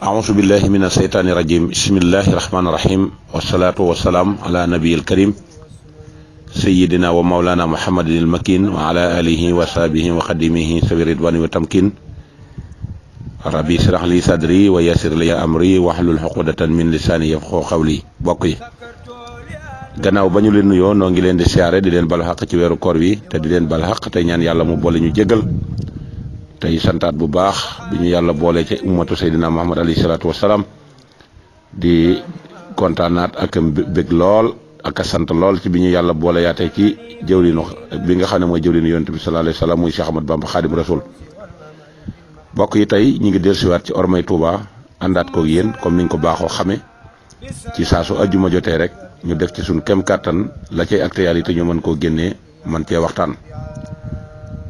أعوذ بالله من الشيطان الرجيم بسم الله الرحمن الرحيم والصلاة والسلام على نبي الكريم سيدنا ومولانا محمد المكين وعلى آله وصحبه وخدمه سوي الرضوان والتمكين ربي اشرح لي صدري ويسر لي أمري واحلل عقدة من لساني يفقهوا قولي bokk yi gannaaw ba ñu leen nuyoo noo ngi leen di siyaare di leen bal xaq ci weeru koor wi te di leen bal xaq tey ñaan yàlla mu boole ñu jégal tey santaat bu baax bi ñu yàlla boole ci ummatu Seydina Muhammad alayhi salaatu wasalaam di kontaanaat ak bég lool ak sant lool ci bi ñu yàlla boole yaatee ci jëwriñu bi nga xam ne mooy jëwriñu yonent bi sallallahu alayhi wa sallam muy Cheikh Ahmad Bamba Xaadim Rasul bokk yi tey ñu ngi dellusiwaat ci ormay Touba àndaat ko yéen comme niñ ko baaxoo xame ci saa su ajjuma jotee rek ñu def ci suñ kem kàttan la cay actualité ñu mën koo génnee man cee waxtaan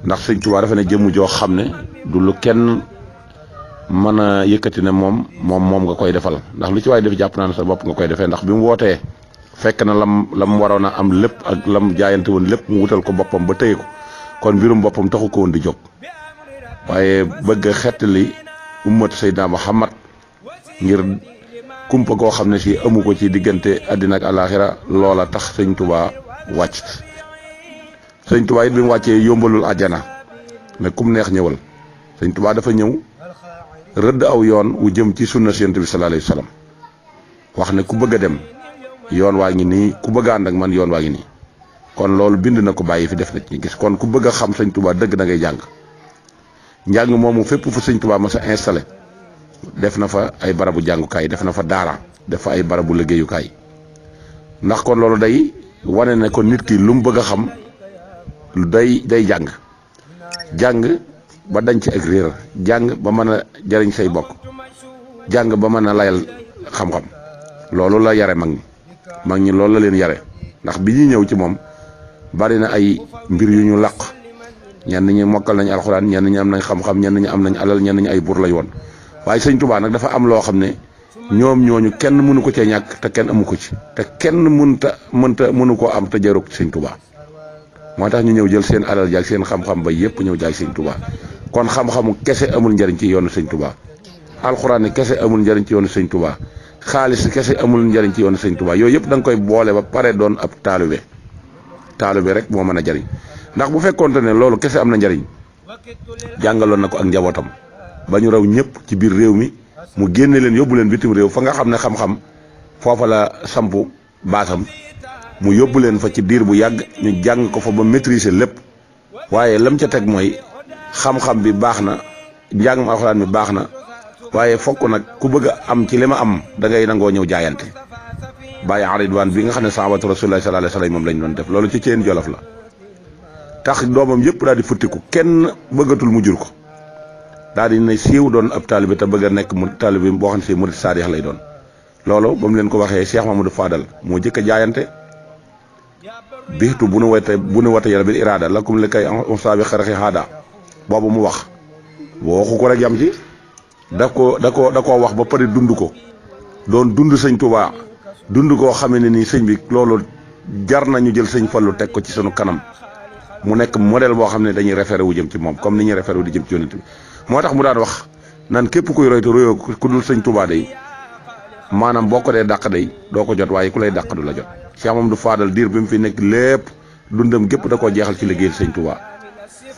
ndax sëñ Tuubaa dafa ne jëmm joo xam ne du lu kenn mën a yëkkati ne moom nga koy defal ndax lu ci waay def jàpp naa ne sa bopp nga koy defee ndax bi mu wootee fekk na lam waroon a am lépp ak lam jaayante woon lépp mu wutal ko boppam ba téye ko kon mbirum boppam taxu ko woon di jóg waaye bëgg a xettali ummatu Seydina Muhammad ngir kumpa goo xam ne si amu ko ci diggante àddina ak àllaaxira loola tax sëñ Tuubaa wàcc sëñ Tuubaa it bi mu wàccee yombalul àjjana mais kum neex ñëwal sëñ Tuubaa dafa ñëw rëdd aw yoon wu jëm ci sunna Yonent bi sallallahu alayhi wa sallam wax ne ku bëgg a dem yoon waa ngi nii ku bëgg a ànd ak man yoon waa ngi nii kon loolu bind na ko bàyyi fi def na ci gis kon ku bëgg a xam sëñ Tuubaa dëgg da ngay jàng njàng moomu fépp fu sëñ Tuubaa ma sa installé def na fa ay barabu jàngukaay def na fa daara def fa ay barabu liggéeyukaay ndax kon loolu day wane ne kon nit ki lu mu bëgg a xam day jàng ba dañ ci ak réer jàng ba mën a jariñ say bokk jàng ba mën a layal xam-xam loolu la yare mag ñi loolu la leen yare ndax bi ñuy ñëw ci moom bari na ay mbir yu ñu laq ñenn ñi mokkal nañ alxuraan ñenn ñi am nañ xam-xam ñenn ñi am nañ alal ñenn ñi ay buur lañ woon waaye sëñ Tuubaa nag dafa am loo xam ne ñoom ñooñu kenn mënu ko cee ñàkk te kenn amu ko ci te kenn mënu koo am te jarul sëñ Tuubaa moo tax ñu ñëw jël seen alal jaag seen xam-xam ba yépp ñëw jaay sëñ Tuubaa kon xam-xamu kese amul njariñ ci yoonu sëñ Tuubaa alxuraan kese amul njariñ ci yoonu sëñ Tuubaa xaalis kese amul njariñ ci yoonu sëñ Tuubaa yooyu yëpp da nga koy boole ba pare doon ab taalibe rek moo mën a jariñ ndax bu fekkoonte ne loolu kese am na njariñ jàngaloon na ko ak njabootam ba ñu raw ñëpp ci biir réew mi mu génne leen yóbbu leen bitim réew fa nga xam ne xam-xam foofa la sampu baasam mu yóbbu leen fa ci diir bu yàgg ñu jàng ko fa ba maîtriser lépp waaye lam ca teg mooy xam-xam bi baax na njàngum alxuraan bi baax na waaye fokk nag ku bëgg a am ci li ma am da ngay nangoo ñëw jaayante bàyyi aridwaan bi nga xam ne sahabatu rasulullah sallallahu alayhi wasallam moom lañ doon def loolu ci ceen jolof la tax doomam yëpp daal di futtiku kenn bëggatul mu jur ko daal di ne siiw doon ab taalibe te bëgg a nekk mu taalibe boo xam ne si murid saadix lay doon loolu ba mu leen ko waxee Cheikh Mamadou Fadal moo jëkk a jaayante biixtu bu nu wate yàlla bil iraada lakum li kay saabi xaraxi haada boobu mu waxu ko rek yam ci da koo wax ba pare dund ko doon dund sëñ Tuubaa dund koo xamee ne nii sëñ bi loolu jar nañu jël sëñ Fallu teg ko ci sunu kanam mu nekk modèle boo xam ne dañuy référé wu jëm ci moom comme ni ñuy référé wu di jëm ci yonent bi moo tax mu daan wax nan képp kuy roy te royoo ku dul sëñ Tuubaa day maanaam boo ko dee dàq day doo ko jot waaye ku lay dàq du la jot Cheikh Mamadou Fadal diir bi mu fi nekk lépp dundam gépp da koo jeexal ci liggéeyal sëñ Tuubaa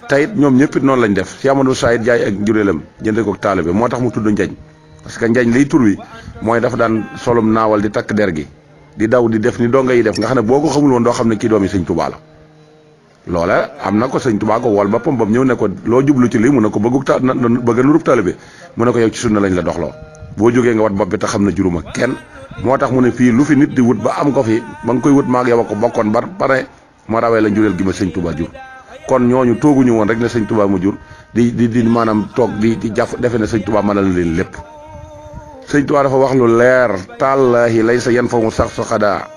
tayit ñoom ñëpp it noonu lañ def Cheikh Amadou Saïd jaay ak njuréelam jënde ko taalibe moo tax mu tudd njañ parce que njañ liy tur wi mooy dafa daan solum naawal di takk der gi di daw di def ni donga yi def nga xam ne boo ko xamul woon doo xam ne kii doomi sëñ Tuubaa la loola am na ko sëñ Tuubaa ko wol boppam ba mu ñëw ne ko loo jublu ci lii mu ne ko bëgg nurub taalibe mu ne ko yow ci sunna lañ la doxloo boo jógee nga wat bopp bi te xam ne juruma kenn moo tax mu ne fii lu fi nit di wut ba am ko fi ba nga koy wut maag yow a ko bokkoon ba pare ma rawee la njureel gi ma sëñ Tuubaa jur kon ñooñu tooguñu woon rek ne sëñ Tuubaa mu jur di maanaam toog di jàpp defe ne sëñ Tuubaa mënal na leen lépp sëñ Tuubaa dafa wax lu leer tàllaahi lay sa yan fa mu sax soxadaa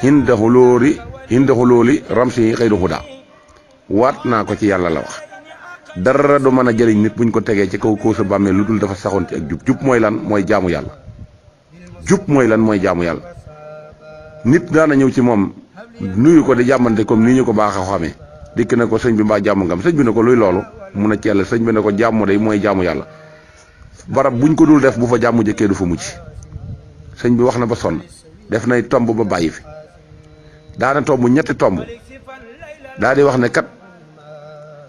hinda xulooli ramsi xëy du xudaa waat naa ko ci yàlla la wax dara du mën a jëriñ nit buñ ko tegee ci kaw sa bàmmee lu dul dafa saxoon ci ak jub mooy lan mooy jaamu yàlla mooy jaamu yàlla nit daana ñëw ci moom nuyu ko di jàmmante comme ni ñu ko baax a xamee dikk na ko sëñ bi mbaa jàmm ngam sëñ bi ne ko luy loolu mun a ci yàlla sëñ bi ne ko jàmm day mooy jaamu yàlla barab buñ ko dul def bu fa jàmm jëkkee du fa mujj sëñ bi wax na ba sonn def nay tomb ba bàyyi fi daana tomb ñetti tomb daa di wax ne kat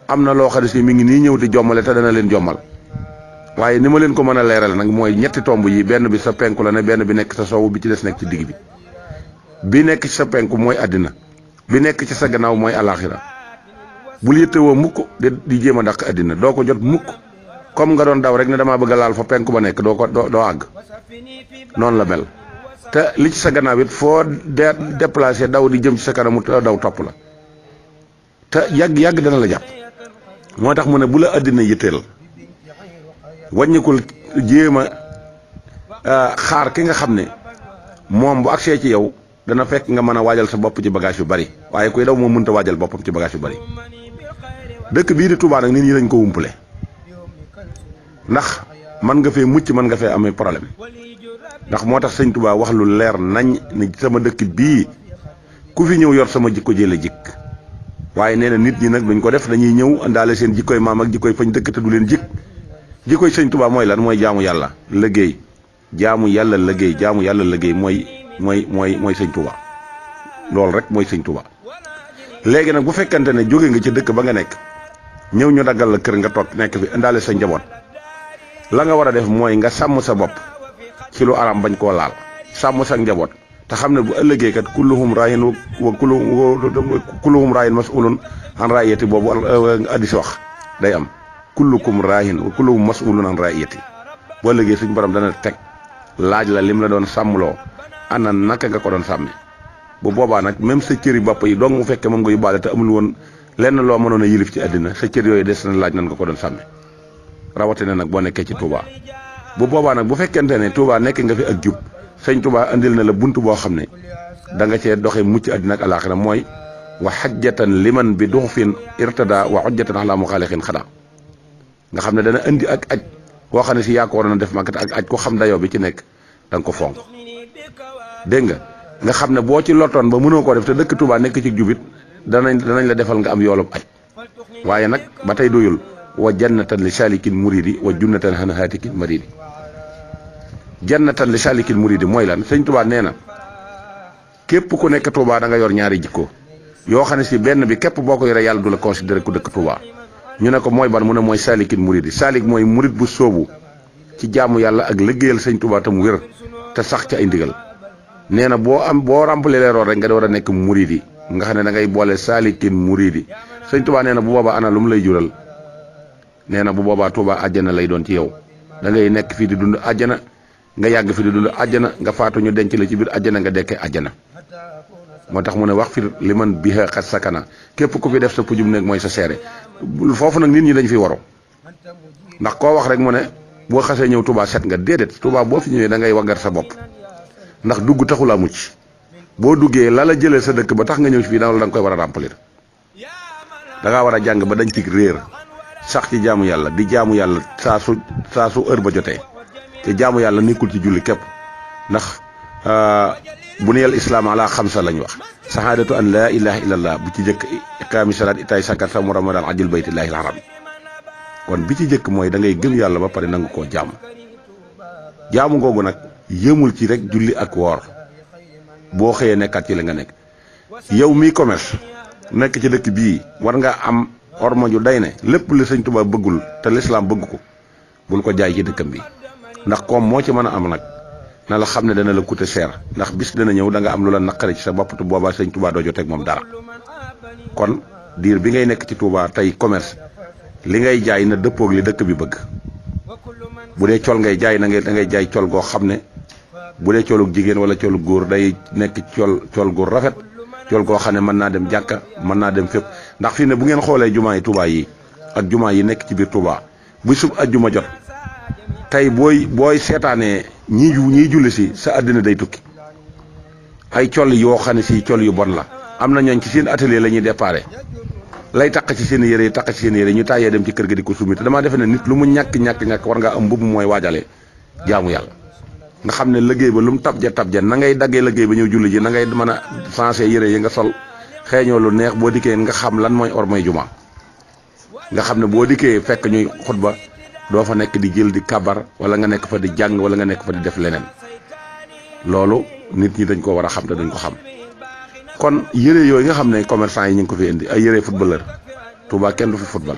am na loo xam ne si mi ngi nii ñëw di jommale te dana leen jommal waaye ni ma leen ko mën a leeral nag mooy ñetti tomb yi benn bi sa penku la ne benn bi nekk sa soowu bi ci des nekk ci digg bi nekk ci sa penku mooy àddina bi nekk ci sa gannaaw mooy alaaxira bul yittewoo mukk di jéem a dàq àddina doo ko jot mukk comme nga doon daw rek ne damaa bëgg a laal fa penku ba nekk doo àgg noonu la mel te li ci sa gannaaw it foo déplacé daw di jëm ci sa kanamu daw topp la te yàgg dana la jàpp moo tax mu ne bu la àddina yitteel wàññikul jéem a xaar ki nga xam ne moom bu agsee ci yow dana fekk nga mën a waajal sa bopp ci bagage yu bari waaye kuy daw moom mënta waajal boppam ci bagage yu bari dëkk bii di Touba nag nit ñi dañ ko wumpale ndax mën nga fee mucc mën nga fee amee problème ndax moo tax sëñ Touba wax lu leer nañ ni sama dëkk bii ku fi ñëw yor sama jikko jële jikk waaye nee na nit ñi nag duñ ko def dañuy ñëw àndaale seen jikkoy maam ak jikkoy fañ dëkk te du leen jikk jikkoy sëñ Touba mooy lan mooy jaamu yàlla liggéey jaamu yàlla liggéey mooy sëñ Touba loolu rek mooy sëñ Touba léegi nag bu fekkante ne jóge nga ci dëkk ba nga nekk ñëw ñu daggal la kër nga toog nekk fi indaale sa njaboot la nga war a def mooy nga sàmm sa bopp ci lu aram bañ koo laal sàmm sa njaboot te xam ne bu ëllëgee kat kulluhum raayin wa kulluhum raayin mas'ulun an raayati boobu addis wax day am kullukum raayin wa kulluhum mas'ulun an raayati bu ëllëgee suñ borom dana teg laaj la lim la doon sàmmloo ana naka nga ko doon sàmme bu boobaa nag même sa cëri bopp yi dong mu fekkee moom nga yóbbaale te amul woon lenn loo mënoon a yilif ci àddina sa cër yooyu des na laaj nan nga ko doon sàmme rawatina nag boo nekkee ci Touba bu boobaa nag bu fekkente ne Touba nekk nga fi ak jub sëñ Touba andil na la bunt boo xam ne da nga cee doxe mucc àddina ak alaaxira mooy wa xajjatan liman bi duxfin irtada wa xujjatan ala muxaalixin xada nga xam ne dana indi ak aj boo xam ne si yaa ko waroon a def màkkat ak aj ko xam dayoo bi ci nekk da nga ko fonk dégg nga xam ne boo ci lottoon ba mënoo koo def te dëkk Touba nekk ci jubit danañ la defal nga am yoolub aj waaye nag ba tey doyul wa jannatan li salikin muridi wa junnatan han haatikin maridi jannatan li salikin muridi mooy lan sëñ Touba nee na képp ku nekk Touba da nga yor ñaari jikko yoo xam ne si benn bi képp boo ko yore yàlla du la considéré ku dëkk Touba ñu ne ko mooy ban mu ne mooy salikin muridi salik mooy murid bu sóobu ci jaamu yàlla ak liggéeyal sëñ Touba te mu wér te sax ci ay ndigal nee na boo rempli leeroon rek nga door a nekk muridi nga xam ne da ngay boole salikin muridi sëñ Touba nee na bu boobaa ana lu mu lay jural nee na bu boobaa Touba àjjana lay doon ci yow da ngay nekk fii di dund àjjana nga yàgg fi di dund àjjana nga faatu ñu denc la ci biir àjjana nga dekkee àjjana moo tax mu ne wax fir li man biha xat sakana képp ku fi def sa pujum nekk mooy sa seere foofu nag nit ñi dañ fi waro ndax koo wax rek mu ne boo xasee ñëw Touba set nga déedéet Touba boo fi ñëwee da ngay waggar sa bopp ndax dugg taxulaa mucc boo duggee la la jëlee sa dëkk ba tax nga ñëw ci fii da nga koy war a remplir da ngaa war a jàng ba dañ ci réer sax ci jaamu yàlla di jaamu yàlla saa su heure ba jotee te jaamu yàlla nekkul ci julli képp ndax buniyal islaam ala xamsa lañ wax sahaadatu an laa ilaha illallah bu ci jëkk iqaami salaat itaay sakat sa mu ramadan ajul baytillahi alharam kon bi ci jëkk mooy da ngay gëm yàlla ba pare nangu koo jaamu googu nag yëmul ci rek julli ak woor boo xëyee nekkaat ci la nga nekk yow mii commerce nekk ci dëkk bii war nga am orma ju day ne lépp li sëñ Touba bëggul te lislaam bëgg ko bul ko jaay ci dëkkam bi ndax koom moo ci mën a am nag na la xam ne dana la coûter cher ndax bis dana ñëw da nga am lu la naqari ci sa bopp te boobaa sëñ Touba doo joteeg moom dara kon diir bi ngay nekk ci Touba tey commerce li ngay jaay na dëppoog li dëkk bi bëgg bu dee col ngay jaay da ngay jaay col goo xam ne bu dee colug jigéen wala colug góor day nekk col gu rafet col goo xam ne mën naa dem jàkka mën naa dem fépp ndax fii ne bu ngeen xoolee jumaa yi Touba yi ak jumaa yi nekk ci biir Touba bu sub ajjuma jot tey booy seetaanee ñiy julli si sa àddina day tukki ay col yoo xam ne si col yu bon la am na ñooñ ci seen atelier la ñuy déparé lay taq ci seen yére ñu tàyyee dem ci kër ga di ko summi te damaa defe ne nit lu mu ñàkk war ngaa am mbubb mooy waajale jaamu yàlla nga xam ne liggéey ba lu mu tabja na ngay daggee liggéey ba ñëw julli ji na ngay mën a sensé yére yi nga sol xeeñoo lu neex boo dikkee nga xam lan mooy ormay juma nga xam ne boo dikkee fekk ñuy xutba doo fa nekk di jël di kabar wala nga nekk fa di jàng wala nga nekk fa di def leneen loolu nit ñi dañ ko war a xam te dañ ko xam. kon yére yooyu nga xam ne commerçant yi ñu ngi ko fi indi ay yére footballeur Touba kenn du fi football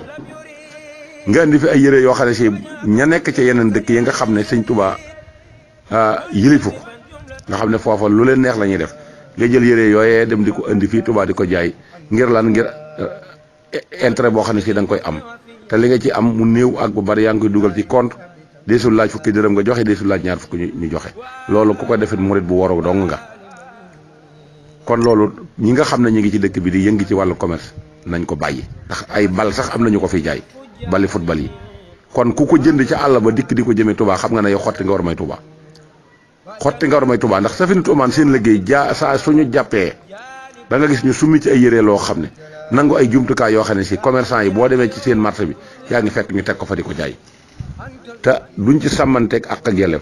nga indi fi ay yére yoo xam ne si ña nekk ca yeneen dëkk yi nga xam ne sëñ Touba yilifu ko nga xam ne foofa lu leen neex la ñuy def nga jël yére yooyee dem di ko indi fii Touba di ko jaay ngir lan ngir intérêt boo xam ne si da nga koy am te li nga ci am mu néew ak bu bari yaa ngi koy dugal ci compte deesul laaj fukki dërëm nga joxe deesul laaj ñaar fukki ñu joxe loolu ku ko defit murit bu waru dong nga. kon loolu ñi nga xam ne ñu ngi ci dëkk bi di yëngi ci wàllu commerce nañ ko bàyyi ndax ay bal sax am nañu ko fi jaay bali football yi kon ku ko jënd ca àll ba dikk di ko jëmee Touba xam nga ne yow xotti nga war may Touba ndax Safinatoul Aman seen liggéey saa suñu jàppee da nga gis ñu summi ci ay yére loo xam ne nangu ay jumtukaay yoo xam ne si commerçant yi boo demee ci seen marché bi yaa ngi fekk ñu teg ko fa di ko jaay te duñ ci sàmmanteeg ak yelleef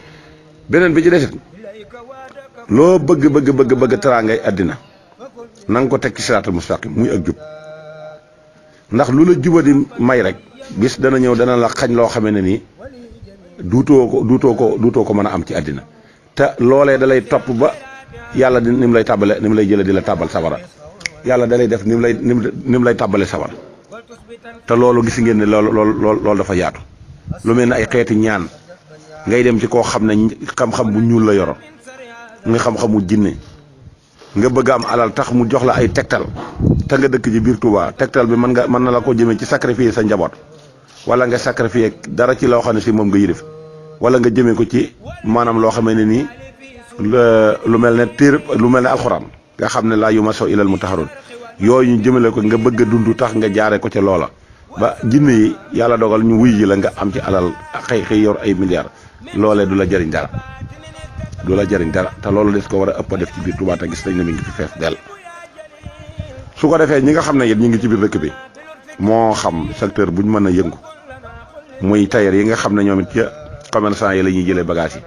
beneen bi ci desit loo bëgg teraangay àddina na nga ko teg ci siraatal mustaqim muy ak jub ndax lu la jubadi may rek bis dana ñëw dana la xañ loo xamee ne nii duutoo ko mën a am ci àddina te loolee da lay topp ba yàlla ni mu lay tàbbale ni mu lay jële di la tàbbal sawara yàlla da lay def ni mu lay tàbbale sawara te loolu gis ngeen ne loolu dafa yaatu lu mel ne ay xeeti ñaan ngay dem ci koo xam ne xam-xam bu ñuul la yoro nga xam-xamu jinne nga bëgg am alal tax mu jox la ay tegtal te nga dëkk ci biir Touba tegtal bi mën na la ko jëmee ci sacrifier sa njaboot wala nga sacrifier dara ci loo xam ne si moom nga yërif wala nga jëmee ko ci maanaam loo xamee ne nii lu mel ne alxuraan nga xam ne laa yumassahu illal mutahharun yooyu ñu jëmale ko nga bëgg a dund tax nga jaare ko ca loola ba jinne yi yàlla dogal ñu wuy ji la nga am ci alal xëy yor ay milliards loolee du la jëriñ dara te loolu des ko war a ëpp a def ci biir Touba te gis nañ ne mi ngi fi fees dell su ko defee ñi nga xam ne it ñu ngi ci biir dëkk bi moo xam secteur buñ mën a yëngu muy tailleur yi nga xam ne ñoom it ca commerçant yi la ñuy jëlee bagage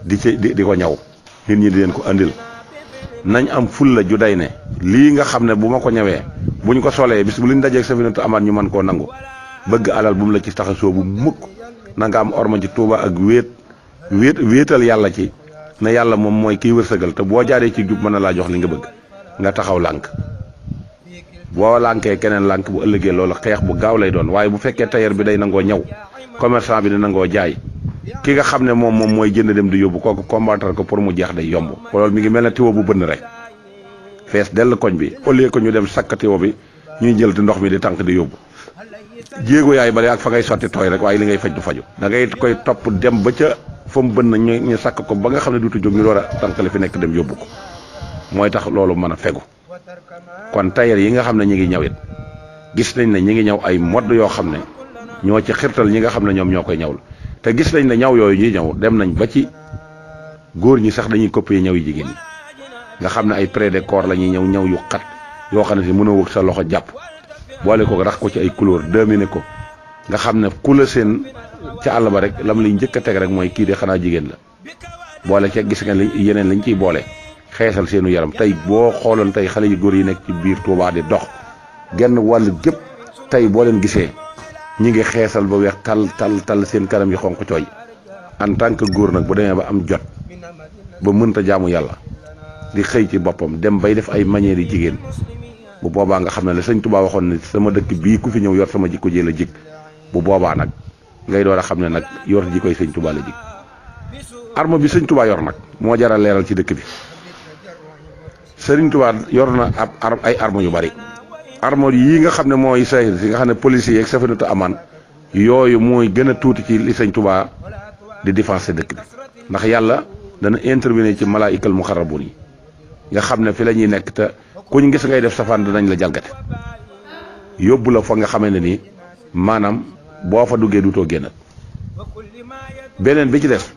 yi di ko ñaw nit ñi di leen ko andil nañ am fulla ju day ne lii nga xam ne bu ma ko ñawee buñ ko solee bis bu liñ dajeeg Safinatoul Aman ñu mën koo nangu bëgg alal bu mu la ci tax a soobu mukk na nga am orma ci Touba ak wéetal yàlla ci ne yàlla moom mooy kiy wërsëgal te boo jaaree ci jub mën na laa jox li nga bëgg nga taxaw lànk boo lànkee keneen lànk bu ëllëgee loolu xeex bu gaaw lay doon waaye bu fekkee tailleur bi day nangoo ñaw commerçant bi di nangoo jaay ki nga xam ne moom mooy jënd dem di yóbbu kooku combattre ko pour mu jeex day yomb loolu mi ngi mel ne tiwo bu bënn rek fees dell koñ bi au lieu que ñu dem sakk tiwo bi ñuy jël ti ndox mi di tànk di yóbbu jéego yaay bari ak fa ngay sotti tooy rek waaye li ngay faj du faju da ngay koy topp dem ba ca fa mu bënn ñu sakk ko ba nga xam ne duutu jóg ñu door a tànkale fi nekk dem yóbbu ko mooy tax loolu mën a fegu kon tailleur yi nga xam ne ñi ngi ñawit gis nañ ne ñi ngi ñaw ay modd yoo xam ne ñoo ci xirtal ñi nga xam ne ñoom ñoo koy ñawul te gis nañ ne ñaw yooyu ñuy ñaw dem nañ ba ci góor ñi sax dañuy copier ñaw yi jigéen ñi nga xam ne ay près de corps la ñuy ñaw yu xat yoo xam ne si mënoo wëg sa loxo jàpp boole ko rax ko ci ay couleur dominer ko nga xam ne ku la seen ca àll ba rek lam liy njëkk a teg rek mooy kii de xanaa jigéen la boole ca gis nga yeneen lañ ciy boole xeesal seenu yaram tey boo xooloon tey xale yu góor yi nekk ci biir Touba di dox genn wàll gépp tey boo leen gisee ñi ngi xeesal ba weex tal seen kanam yi xonq cooy en tant que góor nag bu demee ba am jot ba mënta jaamu yàlla di xëy ci boppam dem bay def ay manières yi jigéen bu boobaa nga xam ne la sëñ Touba waxoon ne sama dëkk bii ku fi ñëw yor sama jikko jee la jik bu boobaa nag ngay door a xam ne nag yor jikkoy sëñ Touba la jik arme bi sëñ Touba yor nag moo jar a leeral ci dëkk bi sëriñ Touba yor na ay arme yu bari arme yii nga xam ne mooy sahir si nga xam ne policiers yeeg Safinatoul Aman yooyu mooy gën a tuuti ci li sëñ Touba di défense dëkk bi ndax yàlla dana intervenir ci malaayikal muxarrabuun yi nga xam ne fi la ñuy nekk te kuñ gis ngay def safaan danañ la jalgate yóbbu la fa nga xamee ne nii maanaam boo fa duggee dutoo génn beneen bi ci def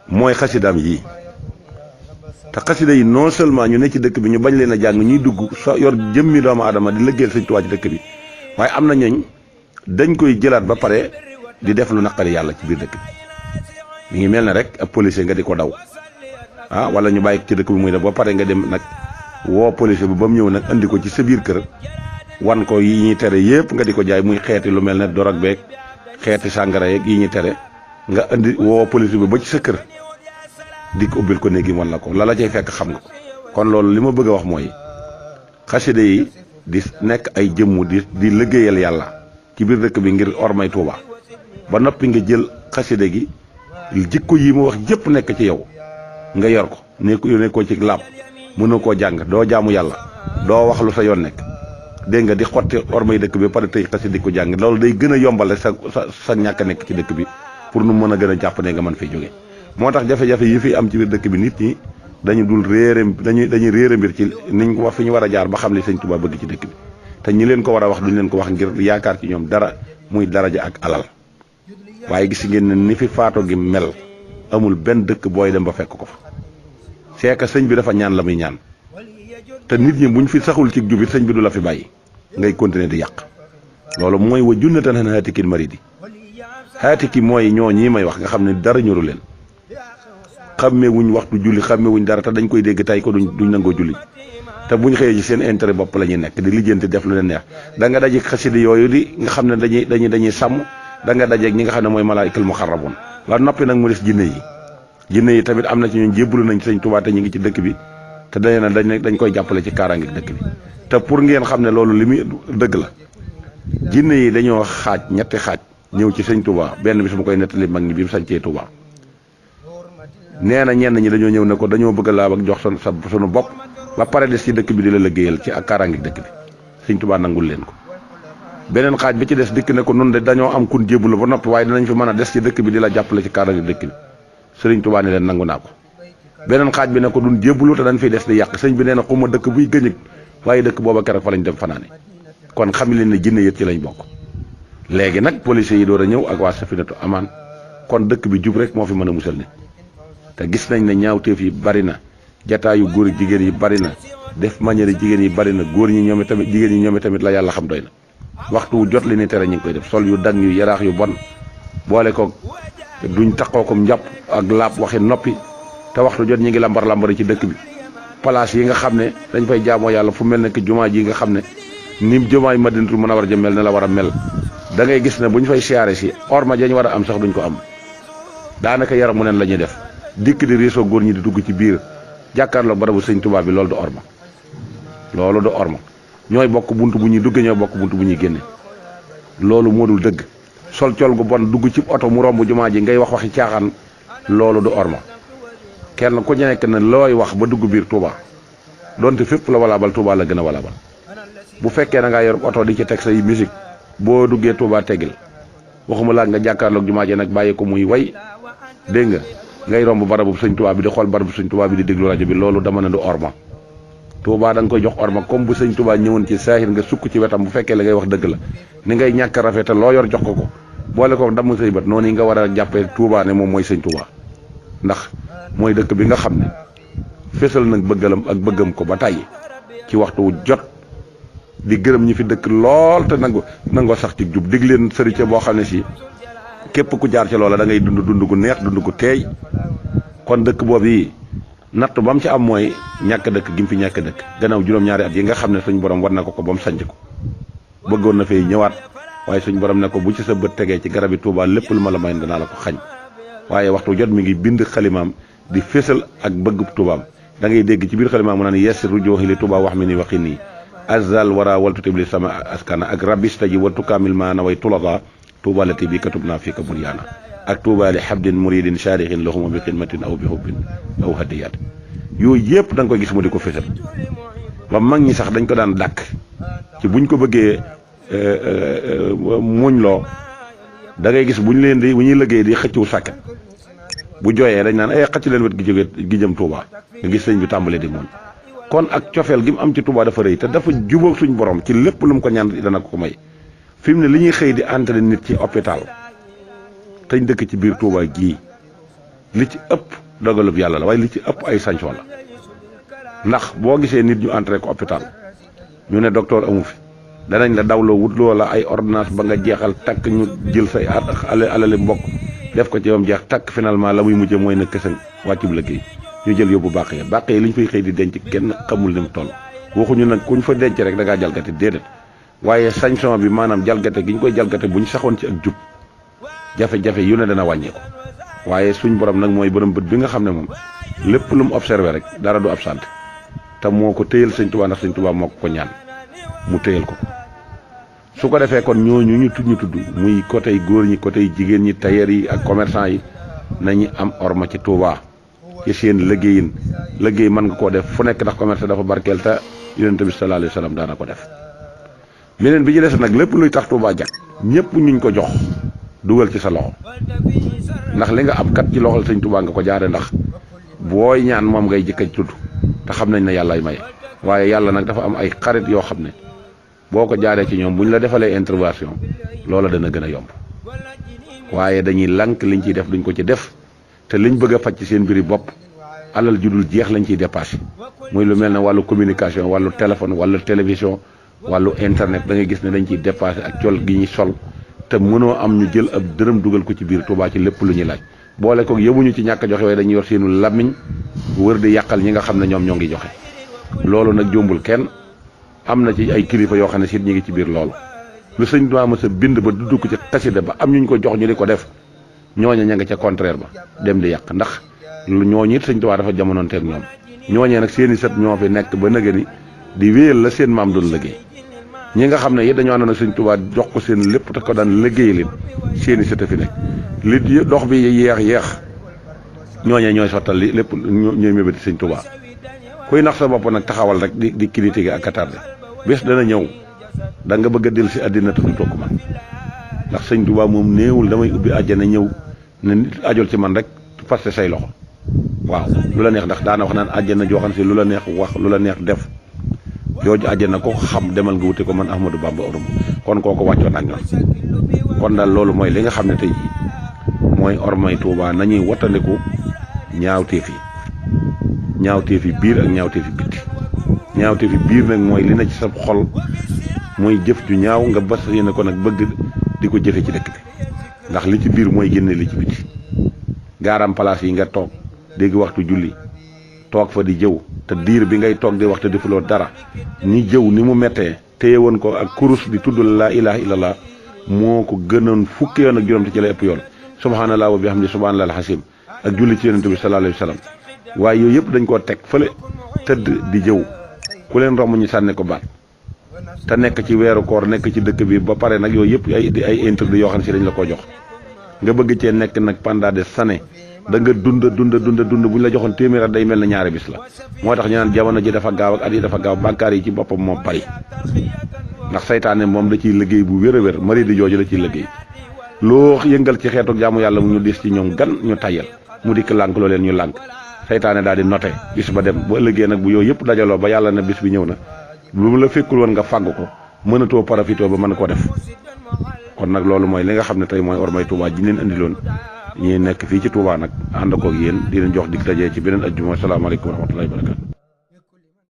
mooy xasidaam yii te xasida yi non seulement ñu ne ci dëkk bi ñu bañ leen a jàng ñuy dugg so yor jëmmi doomu aadama di lëggeel sëñ Tuubaa ci dëkk bi waaye am na ñooñ dañ koy jëlaat ba pare di def lu naqari yàlla ci biir dëkk bi mi ngi mel ne rek ab policier nga di ko daw wala ñu bàyyi ci dëkk bi muy def ba pare nga dem nag woo policier bi ba mu ñëw nag andi ko ci sa biir kër wan ko yi ñuy tere yëpp nga di ko jaay muy xeeti lu mel ne dorog beeg xeeti sàngara yeeg yi ñu tere nga indi woo police bi ba ci sa kër di ko ubbil ko néegi wan la ko la cay fekk xam nga ko. kon loolu li ma bëgg a wax mooy xaside yi di nekk ay jëmmu di liggéeyal yàlla ci biir dëkk bi ngir ormay Tuuba ba noppi nga jël xaside gi jikko yi ma wax jëpp nekk ci yow nga yor ko nekkoo ci laab mënoo koo jàng doo jaamu yàlla doo wax lu sa yoon nekk dégg nga di xotti ormay dëkk bi pare tey xaside di ko jàng loolu day gën a yombale sa ñàkk nekk ci dëkk bi pour nu mën a gën a jàpp ne nga mën fay jóge moo tax jafe-jafe yi fi am ci biir dëkk bi nit ñi dañu dul réere dañuy réere mbir ci niñ ko wax fi ñu war a jaar ba xam li sëñ Tuubaa bëgg ci dëkk bi te ñi leen ko war a wax duñ leen ko wax ngir yaakaar ci ñoom dara muy daraja ak alal waaye gis ngeen ne ni fi faato gi mel amul benn dëkk booy dem ba fekk ko fa c'est que sëñ bi dafa ñaan la muy ñaan te nit ñi buñ fi saxul ci jubit sëñ bi du la fi bàyyi ngay continuer di yàq loolu mooy wa junnatan an haatikin maridi haatiki mooy ñoo ñii may wax nga xam ne dara ñoru leen xàmmee wuñ waxtu julli xàmmee wuñ dara te dañ koy dégg tay ko duñ nangoo julli te buñ xëyee ci seen intérêt bopp la ñuy nekk di lijjanti def lu leen neex da nga dajeeg xasida yooyu di nga xam ne dañuy sàmm da nga dajeeg ñi nga xam ne mooy malaayikal muxarraboon la noppi nag mu des jinne yi tamit am na ci ñun jébbalu nañ sëñ Tuubaa te ñu ngi ci dëkk bi te dañ koy jàppale ci kaaraange dëkk bi te pour ngeen xam ne loolu li muy dëgg la jinne yi dañoo xaaj ñetti xaaj ñëw ci sëñ Tuubaa benn bi su ma koy nettali mag ñi bi mu sañcee Tuubaa nee na ñenn ñi dañoo ñëw ne ko dañoo bëgg laa ak jox sunu bopp ba pare des ci dëkk bi di la liggéeyal ci ak kaaraange dëkk bi sëñ Tuubaa nangul leen ko beneen xaaj bi ci des dikk ne ko nun de dañoo am kun jébbalu ba noppi waaye dinañ fi mën a des ci dëkk bi di la jàppale ci kaaraange dëkk bi sëriñ Tuubaa ne leen nangu naa ko beneen xaaj bi ne ko dun jébbalu te dañ fiy des di yàq sëñ bi nee na xuma dëkk buy gëñëg waaye dëkk booba keroog fa lañ dem fanaane kon xam leen ne jinne yët ci lañ bokk léegi nag policiers yi door a ñëw ak waa Safinatu Amaan kon dëkk bi jub rek moo fi mën a musal nit te gis nañ ne ñaawteef yi bari na jataayu góor ak jigéen yi bari na def manière jigéen yi bari na góor ñi ñoom tamit jigéen ñi ñoom tamit la yàlla xam doy na waxtu wu jot li ni tere ñu ngi koy def sol yu dang yu yaraax yu bon boole ko duñ taxoo ko njàpp ak laab waxi noppi te waxtu jot ñi ngi lambar ci dëkk bi place yi nga xam ne dañ fay jaamoo yàlla fu mel ne que jumaa ji nga xam ne ni jumaay Madinatul Munawwara ja mel ne la war a mel da ngay gis ne bu ñu fay siyaare si orma jañ war a am sax duñ ko am daanaka yaram mu neen la ñuy def dikk di réseau góor ñi di dugg ci biir jàkkaarloog barabu sëñ Tuubaa bi loolu du orma ñooy bokk bunt bu ñuy duggee ñooy bokk bunt bu ñuy génne loolu moo dul dëgg sol col gu bon dugg ci oto mu romb jumaa ji ngay wax waxi caaxaan loolu du orma kenn ku nekk ne looy wax ba dugg biir Touba donte fépp la walaabal Touba la gën a walaabal bu fekkee da ngaa yor oto di ci teg say musique boo duggee Touba teggil waxuma laa nga jàkkaarloog jumaa ji nag bàyyi ko muy way dégg nga ngay romb barabu sëñ Touba bi di xool barabu sëñ Touba bi di déglu rajo bi loolu dama ne du orma Touba da nga koy jox orma comme bu sëñ Touba ñëwoon ci saahir nga sukk ci wetam bu fekkee la ngay wax dëgg la ni ngay ñàkk a rafetal loo yor jox ko boole ko damm say bët noonu yi nga war a jàppee Touba ne moom mooy sëñ Touba ndax mooy dëkk bi nga xam ne fésal nag bëggalam ak bëggam ko ba tàyyi ci waxtu wu jot di gërëm ñi fi dëkk lool te nangoo sax ci jub dig leen sëriñ boo xam ne si képp ku jaar ci loola da ngay dund gu neex dund gu teey kon dëkk boobu yi natt ba mu ci am mooy ñàkk dëkk gi mu fi ñàkk dëkk gannaaw juróom-ñaari at yi nga xam ne suñ borom war na ko ba mu sanc ko bëggoon na fay ñëwaat waaye suñ borom ne ko bu ci sa bët tegee ci garabi Touba lépp lu ma la may danaa la ko xañ waaye waxtu jot mi ngi bind xalimaam di fésal ak bëgg Toubaam da ngay dégg ci biir xalimaam mu naan yes rujooxi li Touba wax mi ni waxi nii azal wara waltu tibli sama askana ak rabista ji waltu kaamil maana way tulata Touba lati bi katub naa fii ka bunyaana ak Touba li habdin muridin saarixin lahuma bi xidmatin aw bi hubbin aw hadiyaat yooyu yëpp da nga koy gis mu di ko fésal ba mag ñi sax dañ ko daan dàkk ci buñ ko bëggee muñ loo da ngay gis bu ñuy liggéey di xëccu sàkket bu jooyee dañ naan ay xëcc leen wet gi jëm Touba nga gis sëñ bi tàmbalee di muñ kon ak cofeel gi mu am ci Touba dafa rëy te dafa jubóog suñ borom ci lépp lu mu ko ñaan dana ko may fi mu ne li ñuy xëy di entraîner nit ci hôpital teñ dëkk ci biir Touba gii li ci ëpp dogalub yàlla la waaye li ci ëpp ay sanction la ndax boo gisee nit ñu entré ko hôpital ñu ne docteur amu fi danañ la dawloo wutloo la ay ordonnance ba nga jeexal takk ñu jël say alali mbokk def ko ci yoom jeex takk finalement la muy mujjee mooy na kësën wàccub liggéey ñu jël yóbbu bàq yi li ñu fay xëy di denc kenn xamul ni mu toll waxuñu nag kuñ fa denc rek da ngaa jalgate déedéet waaye sanction bi maanaam jalgate gi ñu koy jalgate bu ñu saxoon ci ak jub jafe-jafe yu ne dana wàññeeku waaye suñ borom nag mooy borom bët bi nga xam ne moom lépp lu mu observé rek dara du absent te moo ko téyel sëñ Tuubaa ndax sëñ Tuubaa moo ko ñaan mu téyel ko su ko defee kon ñooñu ñu tudd muy côté góor ñi côté jigéen ñi tailleur yi ak commerçant yi nañu am orma ci Tuubaa ci seen liggéeyin liggéey mën nga koo def fu nekk ndax commerce dafa barkeel te yonent bi sallallahu alayhi wa sallam daana ko def beneen bi ci des nag lépp luy tax Tuubaa jag ñëpp ñuñ ko jox dugal ci sa loxo ndax li nga am kat ci loxol sëñ Tuubaa nga ko jaare ndax booy ñaan moom ngay jëkka tudd te xam nañ ne yàllaay maye waaye yàlla nag dafa am ay xarit yoo xam ne boo ko jaaree ci ñoom bu ñu la defalee intervention loola dana gën a yomb waaye dañuy lànk liñ ciy def duñ ko ci def te liñ bëgg a faj ci seen mbiri bopp alal ju dul jeex lañ ciy dépassé muy lu mel ne wàllu communication wàllu téléphone wàllu télévision wàllu internet da ngay gis ne dañ ciy dépassé ak col gi ñuy sol te mënoo am ñu jël ab dërëm dugal ko ci biir Tuubaa ci lépp lu ñuy laaj boole ko yëmuñu ci ñàkk a joxe waaye dañuy yor seenu làmmiñ wër di yàqal ñi nga xam ne ñoom ñoo ngi joxe loolu nag jombul kenn am na ci ay kilifa yoo xam ne sit ñi ngi ci biir loolu lu sëñ Tuubaa mës a bind ba dudd ko ci xasida ba am ñu ko jox ñu di ko def ñooña ña nga ca contraire ba dem di yàq ndax lu ñooñu it sëñ Tuubaa dafa jamonoonteeg ñoom ñooñee nag seeni sët ñoo fi nekk ba nëgë ni di wéyal la seen maam doon liggéey ñi nga xam ne it dañoo àndoon ak sëñ Tuubaa jox ko seen lépp te ko daan liggéey leen seeni sët a fi nekk li dox bi yeex ñooñee ñooy sottal li lépp ñooy mébéti sëñ Tuubaa kuy nax sa bopp nag taxawal rek di critiquer ak katarde bés dana ñëw da nga bëgg a del si àddina te du toog man ndax sëñ Tuubaa moom néewul damay ubbi àjjana ñëw ne nit ajol ci man rek parce que say loxo waaw lu la neex ndax daana wax naan àjjana joo xam si lu la neex wax lu la neex def jooju àjjana ko xam demal nga wuti ko man Ahmadou Bamba Orum kon kooko wàccoon ak ñoom kon daal loolu mooy li nga xam ne tey jii mooy ormay Tuubaa nañuy wattandiku ñaawteef yi biir ak ñaawteef yi bitti ñaawteef yi biir nag mooy li na ci sa xol mooy jëf ju ñaaw nga bas yéene ko nag bëgg di ko jëfe ci dëkk bi ndax li ci biir mooy génne li ci bitti gaaram place yi nga toog dégg waxtu julli toog fa di jëw te diir bi ngay toog di waxtu defuloo dara ni jëw ni mu mettee téye woon ko ak kurus di tudd laa ilaha illallah moo ko gënoon fukki yoon ak juróom te ci la ëpp yoon subhanallah wa bihamdi subhanallah alxasim ak julli ci yonente bi sallallahu alayhi wa sallam waaye yooyu yëpp dañ koo teg fële tëdd di jëw ku leen romb ñu sànni ko baat te nekk ci weeru koor nekk ci dëkk bi ba pare nag yooyu yëpp ay interdit yoo xam ne si dañ la ko jox nga bëgg cee nekk nag pendant des années da nga dund bu ñu la joxoon téeméer day mel na ñaari bis la moo tax ñu naan jamono ji dafa gaaw ak at yi dafa gaaw bàkkaar yi ci boppam moo bari ndax saytaane moom da ciy liggéey bu wér a wér mari di jooju da ciy liggéey loo yëngal ci xeetu jaamu yàlla mu ñu dis ci ñoom gan ñu tayyal mu dikk lànk loo leen ñu lànk saytaane daal di noté bis ba dem bu ëllëgee nag bu yooyu yëpp dajaloo ba yàlla na bis bi ñëw na lu la fekkul woon nga fàgg ko mënatoo profité ba mën koo def kon nag loolu mooy li nga xam ne tey mooy ormay Touba ji leen andiloon ñi nekk fii ci Touba nag ànd koog yéen di leen jox dig dajee ci beneen ajjuma salaamaaleykum wa rahmatullahi wa barakatu